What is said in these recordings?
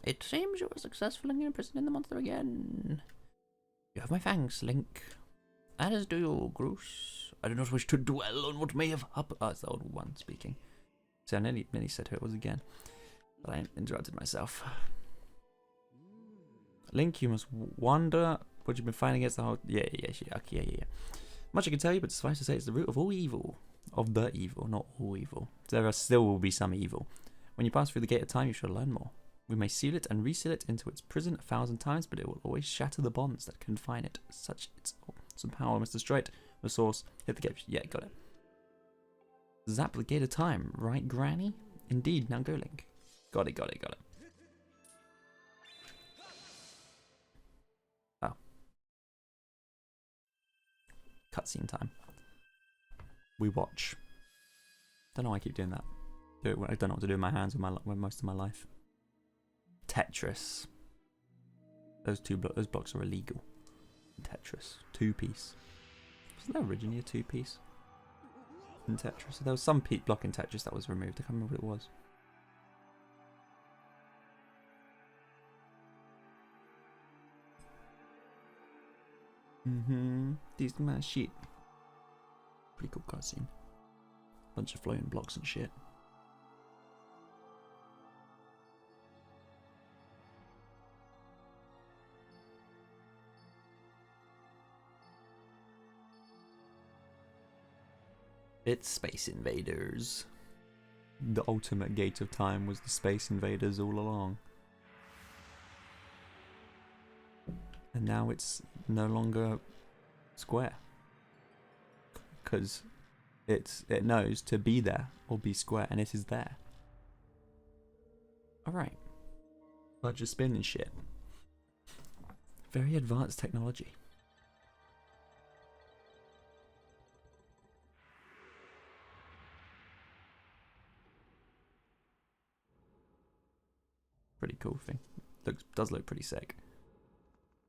It seems you were successful in imprisoning the monster again. You have my thanks, Link. As do you, Groose. I do not wish to dwell on what may have happened. Oh, it's the old one speaking. So I nearly said who it was again. But I interrupted myself. Link, you must wonder what you've been fighting against the whole... Yeah. Much I can tell you, but suffice to say it's the root of all evil. Of the evil, not all evil. There still will be some evil. When you pass through the gate of time, you shall learn more. We may seal it and reseal it into its prison 1,000 times, but it will always shatter the bonds that confine it. Some power must destroy it. The source, hit the gate. Yeah, got it. Zap the gate of time, right, Granny? Indeed, now go, Link. Got it. Oh. Cutscene time. We watch. Don't know why I keep doing that. I don't know what to do with my hands with most of my life. Tetris. Those blocks are illegal. Tetris. 2-piece. Wasn't there originally a 2-piece in Tetris? So there was some block in Tetris that was removed. I can't remember what it was. These man shit. Pretty cool cutscene. Bunch of floating blocks and shit. It's Space Invaders. The ultimate gate of time was the Space Invaders all along. And now it's no longer square. Because it knows to be there or be square, and it is there. Alright. Bunch of spin and shit. Very advanced technology. Pretty cool thing. Does look pretty sick.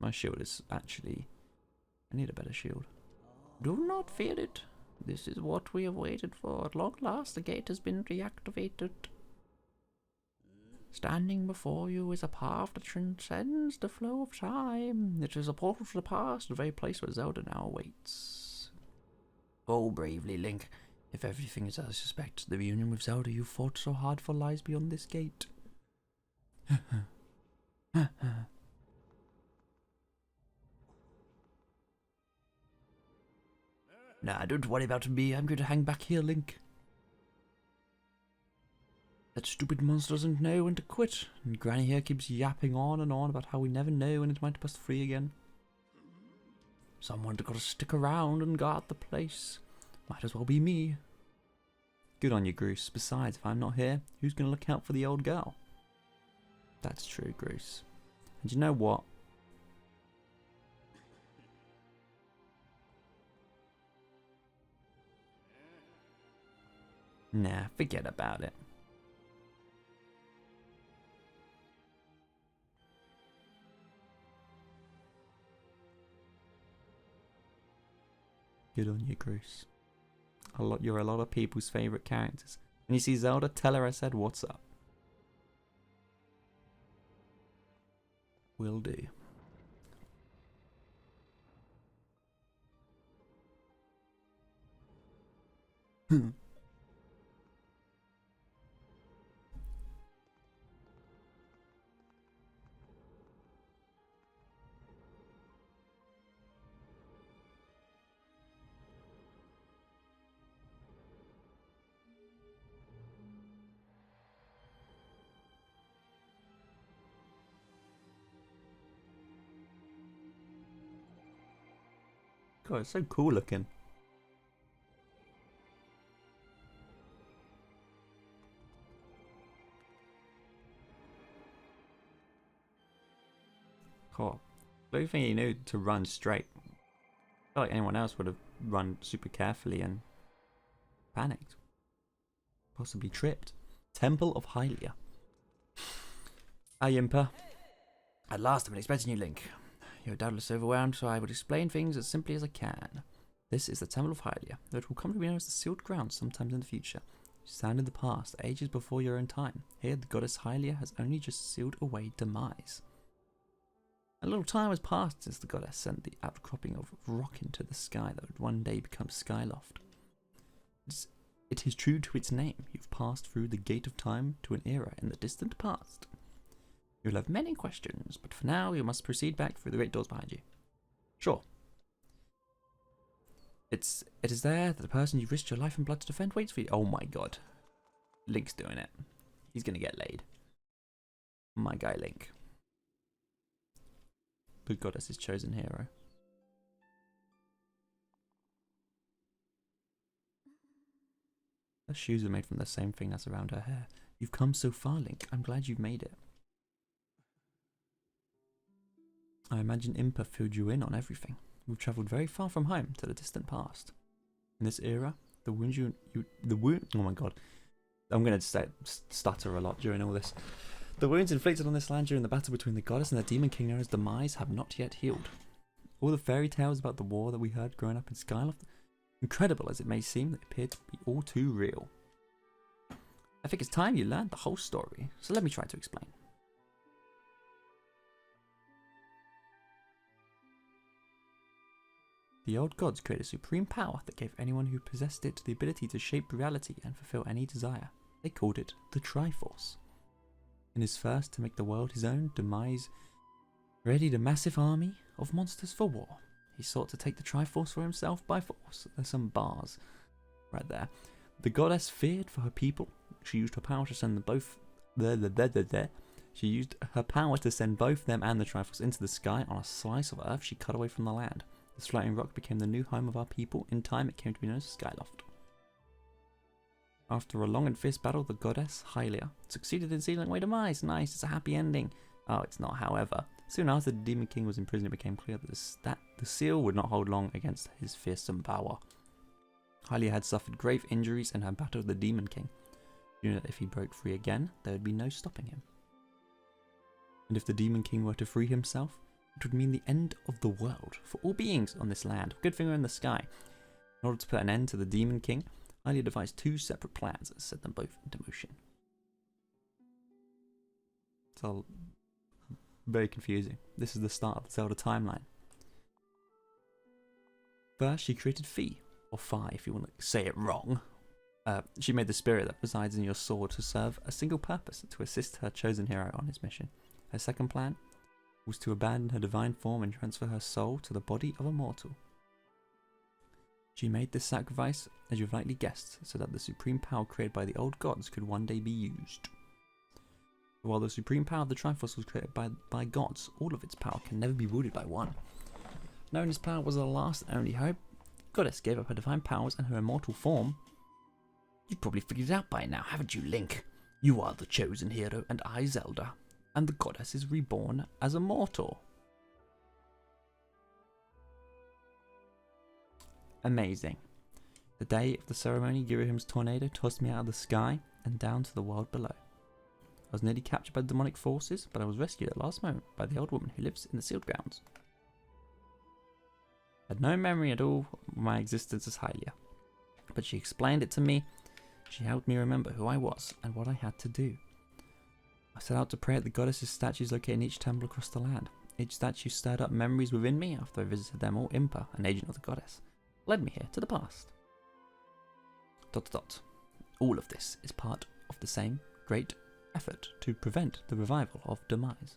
My shield is actually... I need a better shield. Do not fear it. This is what we have waited for. At long last, the gate has been reactivated. Standing before you is a path that transcends the flow of time. It is a portal to the past, the very place where Zelda now awaits. Oh, bravely, Link. If everything is as I suspect, the reunion with Zelda you fought so hard for lies beyond this gate. Nah, don't worry about me. I'm going to hang back here, Link. That stupid monster doesn't know when to quit, and Granny here keeps yapping on and on about how we never know when it might bust free again. Someone's got to stick around and guard the place. Might as well be me. Good on you, Groose. Besides, if I'm not here, who's going to look out for the old girl? That's true, Groose. And you know what? Nah, forget about it. Good on you, Groose. You're a lot of people's favourite characters. And you see Zelda, tell her I said what's up. Will do. God, it's so cool looking. Cool. I don't think he knew to run straight. I feel like anyone else would have run super carefully and panicked. Possibly tripped. Temple of Hylia. Hi, Impa. At last, I've been expecting you, Link. You're doubtless overwhelmed, so I will explain things as simply as I can. This is the Temple of Hylia, though it will come to be known as the Sealed Ground sometime in the future. Stand in the past, ages before your own time. Here, the goddess Hylia has only just sealed away demise. A little time has passed since the goddess sent the outcropping of rock into the sky that would one day become Skyloft. It is true to its name. You've passed through the gate of time to an era in the distant past. You'll have many questions, but for now you must proceed back through the great doors behind you. Sure. It is there that the person you risked your life and blood to defend waits for you. Oh my god. Link's doing it. He's gonna get laid. My guy Link. The goddess's chosen hero. Her shoes are made from the same thing that's around her hair. You've come so far, Link. I'm glad you've made it. I imagine Impa filled you in on everything. We've travelled very far from home to the distant past. In this era, the wounds oh my god. I'm going to stutter a lot during all this. The wounds inflicted on this land during the battle between the goddess and the demon king known as Demise have not yet healed. All the fairy tales about the war that we heard growing up in Skyloft, incredible as it may seem, they appear to be all too real. I think it's time you learned the whole story, so let me try to explain. The old gods created a supreme power that gave anyone who possessed it the ability to shape reality and fulfill any desire. They called it the Triforce. In his thirst to make the world his own, Demise readied a massive army of monsters for war. He sought to take the Triforce for himself by force. There's some bars right there. The goddess feared for her people. She used her power to send them both. She used her power to send both them and the Triforce into the sky on a slice of earth she cut away from the land. This floating rock became the new home of our people. In time, it came to be known as Skyloft. After a long and fierce battle, the goddess, Hylia, succeeded in sealing away Demise. Nice, it's a happy ending. Oh, it's not, however. Soon after the Demon King was imprisoned, it became clear that the seal would not hold long against his fearsome power. Hylia had suffered grave injuries in her battle with the Demon King. She knew that if he broke free again, there would be no stopping him. And if the Demon King were to free himself, it would mean the end of the world for all beings on this land. Good finger in the sky. In order to put an end to the Demon King, Hylia devised two separate plans and set them both into motion. It's all very confusing. This is the start of the Zelda timeline. First, she created Fi, or Fi if you want to say it wrong. She made the spirit that resides in your sword to serve a single purpose, to assist her chosen hero on his mission. Her second plan was to abandon her divine form and transfer her soul to the body of a mortal. She made this sacrifice, as you've likely guessed, so that the supreme power created by the old gods could one day be used. While the supreme power of the Triforce was created by gods, all of its power can never be wielded by one. Knowing this power was the last and only hope, the goddess gave up her divine powers and her immortal form. You've probably figured it out by now, haven't you, Link? You are the chosen hero, and I, Zelda. And the goddess is reborn as a mortal. Amazing. The day of the ceremony, Girahim's tornado tossed me out of the sky and down to the world below. I was nearly captured by the demonic forces, but I was rescued at the last moment by the old woman who lives in the sealed grounds. I had no memory at all of my existence as Hylia, but she explained it to me. She helped me remember who I was and what I had to do. I set out to pray at the goddess's statues located in each temple across the land. Each statue stirred up memories within me after I visited them all. Impa, an agent of the goddess, led me here to the past. ... All of this is part of the same great effort to prevent the revival of Demise.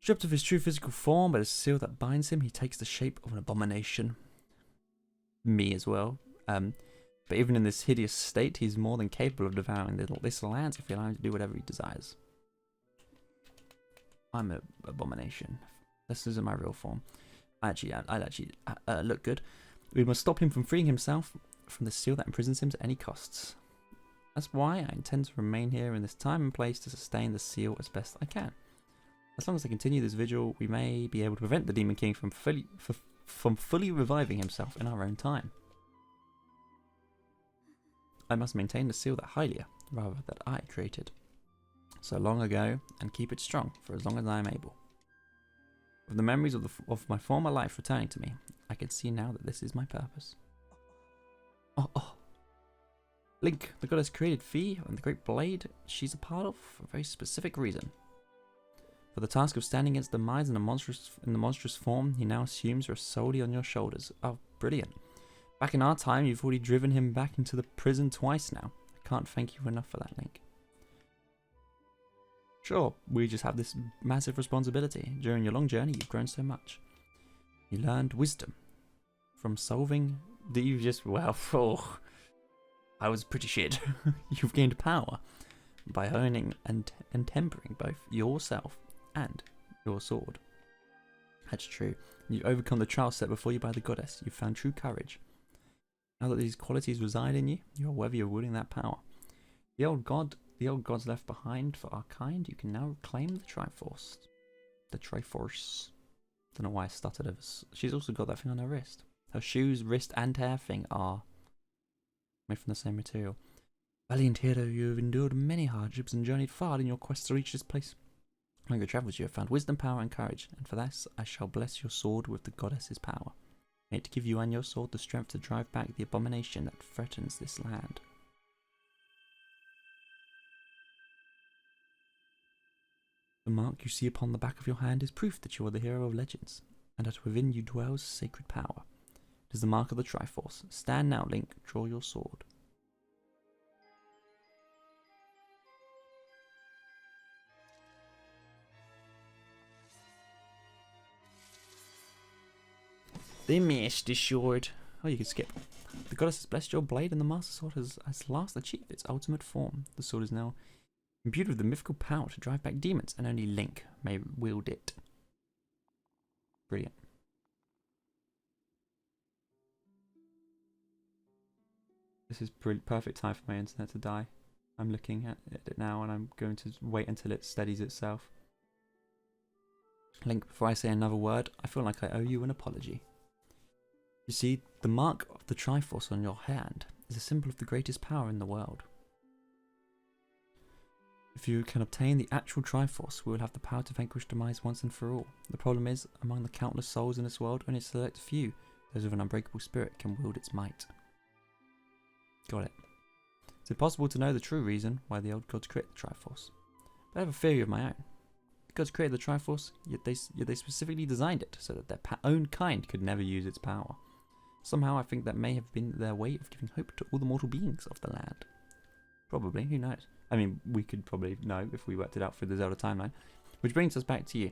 Stripped of his true physical form by the seal that binds him, he takes the shape of an abomination. Me as well. But even in this hideous state, he's more than capable of devouring this land if you allow him to do whatever he desires. I'm an abomination. This isn't my real form. I'd actually look good. We must stop him from freeing himself from the seal that imprisons him at any costs. That's why I intend to remain here in this time and place to sustain the seal as best I can. As long as I continue this vigil, we may be able to prevent the Demon King from fully reviving himself in our own time. I must maintain the seal that Hylia, rather that I created so long ago, and keep it strong for as long as I am able. With the memories of my former life returning to me, I can see now that this is my purpose. Link, the goddess created Fi and the Great Blade she's a part of for a very specific reason. For the task of standing against the demise in the monstrous form he now assumes rests solely on your shoulders. Oh, brilliant. Back in our time, you've already driven him back into the prison twice now. I can't thank you enough for that, Link. Sure, we just have this massive responsibility. During your long journey, you've grown so much. You learned wisdom from solving that you just, well, oh, I was pretty shit. You've gained power by honing and tempering both yourself and your sword. That's true. You overcome the trial set before you by the goddess. You've found true courage. Now that these qualities reside in you, you are worthy of wielding that power. The old gods left behind for our kind, you can now reclaim the Triforce. The Triforce. Don't know why I stuttered over. She's also got that thing on her wrist. Her shoes, wrist, and hair thing are made from the same material. Valiant hero, you have endured many hardships and journeyed far in your quest to reach this place. Among your travels, you have found wisdom, power, and courage, and for this, I shall bless your sword with the goddess's power. May it give you and your sword the strength to drive back the abomination that threatens this land. The mark you see upon the back of your hand is proof that you are the hero of legends, and that within you dwells sacred power. It is the mark of the Triforce. Stand now, Link, draw your sword. The Master Sword. Oh, you can skip. The goddess has blessed your blade, and the Master Sword has last achieved its ultimate form. The sword is now imbued with the mythical power to drive back demons, and only Link may wield it. Brilliant. This is perfect time for my internet to die. I'm looking at it now, and I'm going to wait until it steadies itself. Link, before I say another word, I feel like I owe you an apology. You see, the mark of the Triforce on your hand is a symbol of the greatest power in the world. If you can obtain the actual Triforce, we will have the power to vanquish demise once and for all. The problem is, among the countless souls in this world, only a select few, those with an unbreakable spirit, can wield its might. Got it. It's impossible to know the true reason why the old gods created the Triforce. But I have a theory of my own. The gods created the Triforce, yet they specifically designed it so that their own kind could never use its power. Somehow I think that may have been their way of giving hope to all the mortal beings of the land. Probably, who knows? I mean, we could probably know if we worked it out through the Zelda timeline. Which brings us back to you.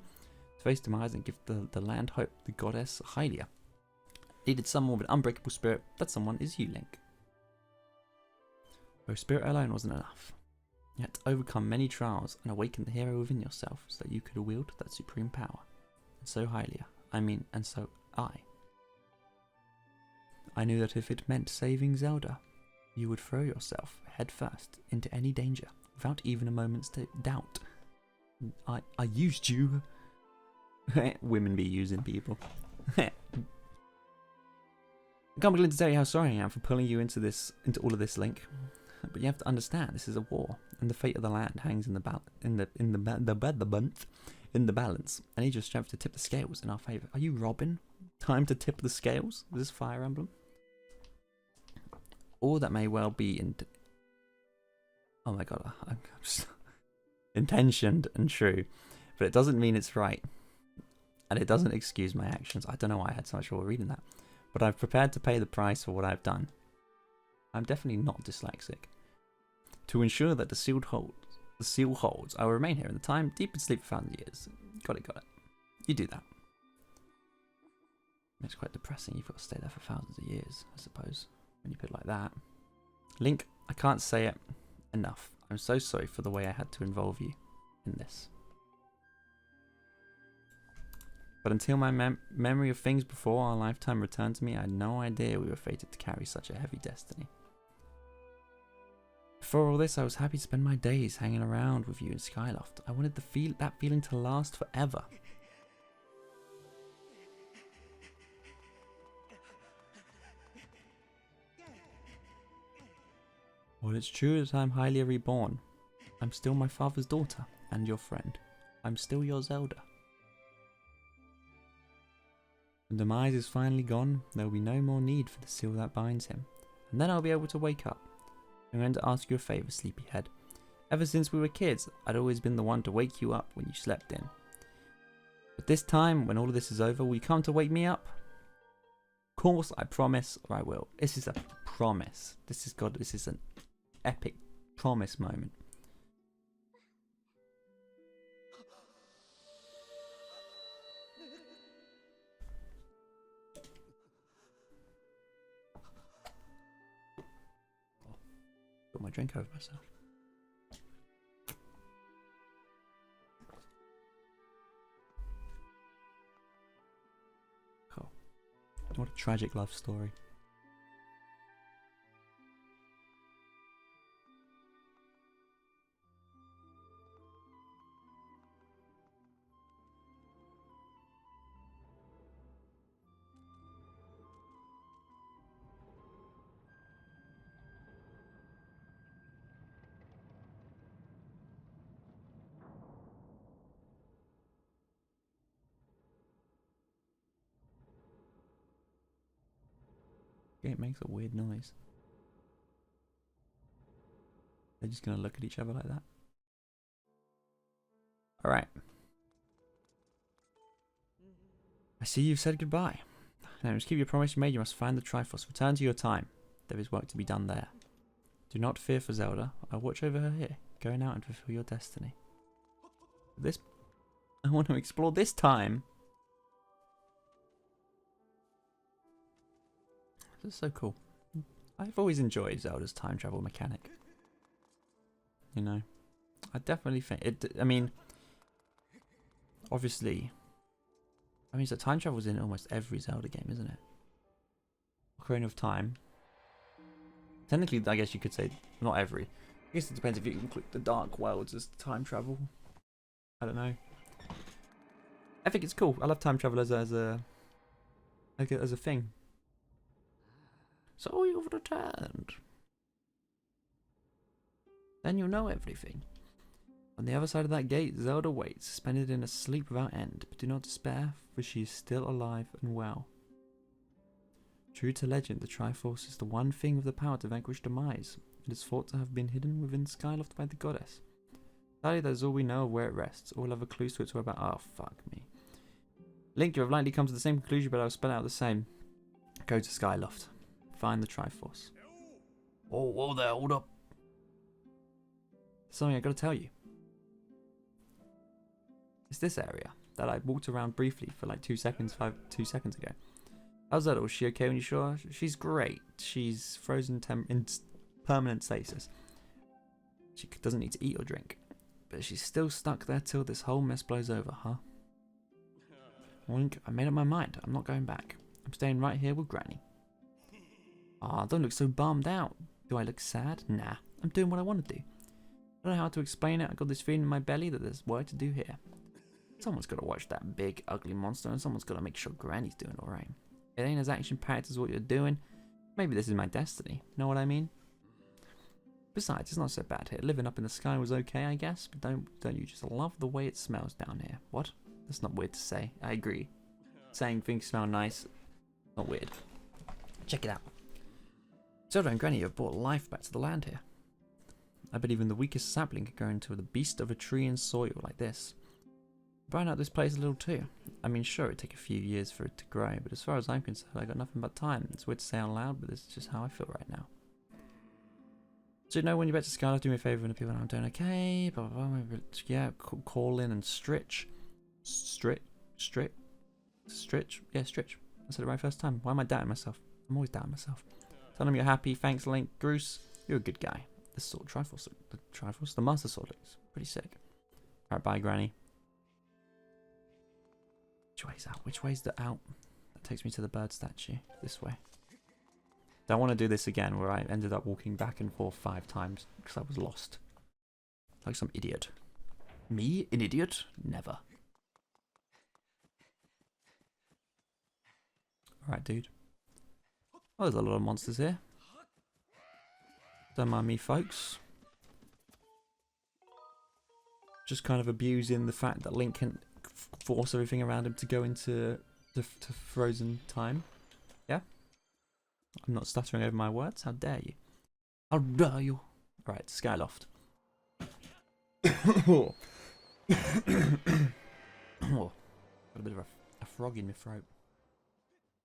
To face demise and give the land hope, the goddess Hylia needed someone with an unbreakable spirit. That someone is you, Link. Though spirit alone wasn't enough. You had to overcome many trials and awaken the hero within yourself so that you could wield that supreme power. And so Hylia, and so I knew that if it meant saving Zelda, you would throw yourself headfirst into any danger without even a moment's doubt. I used you. Women be using people. I can't begin to tell you how sorry I am for pulling you into all of this, Link. But you have to understand, this is a war, and the fate of the land hangs in the balance. I need your strength to tip the scales in our favour. Are you Robin? Time to tip the scales? Is this Fire Emblem? Or that may well be oh my god, I'm just intentioned and true, but it doesn't mean it's right, and it doesn't excuse my actions. I don't know why I had so much trouble reading that, but I'm prepared to pay the price for what I've done. I'm definitely not dyslexic. To ensure that the seal holds, I will remain here in the time deep in sleep for 1,000 years. Got it. You do that. It's quite depressing. You've got to stay there for thousands of years, I suppose, when you put it like that. Link, I can't say it enough. I'm so sorry for the way I had to involve you in this. But until my memory of things before our lifetime returned to me, I had no idea we were fated to carry such a heavy destiny. Before all this, I was happy to spend my days hanging around with you in Skyloft. I wanted that feeling to last forever. Well, it's true that I'm highly reborn. I'm still my father's daughter and your friend. I'm still your Zelda. When demise is finally gone, there will be no more need for the seal that binds him, and then I'll be able to wake up. I'm going to ask you a favour, sleepyhead. Ever since we were kids, I'd always been the one to wake you up when you slept in. But this time, when all of this is over, will you come to wake me up? Of course, I promise, or I will. This is a promise. This is an epic promise moment. Got my drink over myself. Cool. What a tragic love story. It makes a weird noise. They're just gonna look at each other like that. Alright. I see you've said goodbye. Now just keep your promise you made. You must find the Triforce. Return to your time. There is work to be done there. Do not fear for Zelda. I'll watch over her here. Going out and fulfill your destiny. I want to explore this time. This is so cool. I've always enjoyed Zelda's time travel mechanic. You know, I definitely think it. I mean, obviously, so time travel's in almost every Zelda game, isn't it? Ocarina of Time. Technically, I guess you could say not every. I guess it depends if you include the Dark Worlds as time travel. I don't know. I think it's cool. I love time travel as a thing. So you've returned. Then you know everything. On the other side of that gate, Zelda waits, suspended in a sleep without end. But do not despair, for she is still alive and well. True to legend, the Triforce is the one thing with the power to vanquish demise. It is thought to have been hidden within Skyloft by the goddess. Sadly, that is all we know of where it rests. All other clues to its whereabouts. Oh, fuck me. Link, you have likely come to the same conclusion, but I'll spell out the same. Go to Skyloft. Find the Triforce. Oh, whoa there, hold up. Something I gotta tell you. It's this area that I walked around briefly for like 2 seconds ago. How's that? Was she okay when you saw her? She's great. She's frozen in permanent stasis. She doesn't need to eat or drink. But she's still stuck there till this whole mess blows over, huh? Wink, I made up my mind. I'm not going back. I'm staying right here with Granny. Ah, don't look so bummed out. Do I look sad? Nah, I'm doing what I want to do. I don't know how to explain it. I got this feeling in my belly that there's work to do here. Someone's got to watch that big, ugly monster, and someone's got to make sure Granny's doing alright. It ain't as action-packed as what you're doing. Maybe this is my destiny. Know what I mean? Besides, it's not so bad here. Living up in the sky was okay, I guess. But don't you just love the way it smells down here? What? That's not weird to say. I agree. Saying things smell nice, not weird. Check it out. Zelda and Granny have brought life back to the land here. I bet even the weakest sapling could grow into the beast of a tree in soil like this. Brighten out this place a little too. I mean, sure, it'd take a few years for it to grow, but as far as I'm concerned, I got nothing but time. It's weird to say out loud, but this is just how I feel right now. So you know, when you're back to Skylar, do me a favour and the people know I'm doing okay. Blah, blah, blah, blah. Yeah, call in and stritch. Stritch. Yeah, stritch. I said it right first time. Why am I doubting myself? I'm always doubting myself. Tell them you're happy. Thanks, Link. Bruce, you're a good guy. This sword, the Master Sword looks pretty sick. Alright, bye, Granny. Which way's out? Which way's the out? That takes me to the bird statue. This way. Don't want to do this again where I ended up walking back and forth 5 times because I was lost. Like some idiot. Me? An idiot? Never. Alright, dude. Oh, there's a lot of monsters here. Don't mind me, folks. Just kind of abusing the fact that Link can force everything around him to go into to frozen time. Yeah? I'm not stuttering over my words. How dare you? I'll die you. Right, Skyloft. Oh, got a bit of a frog in my throat.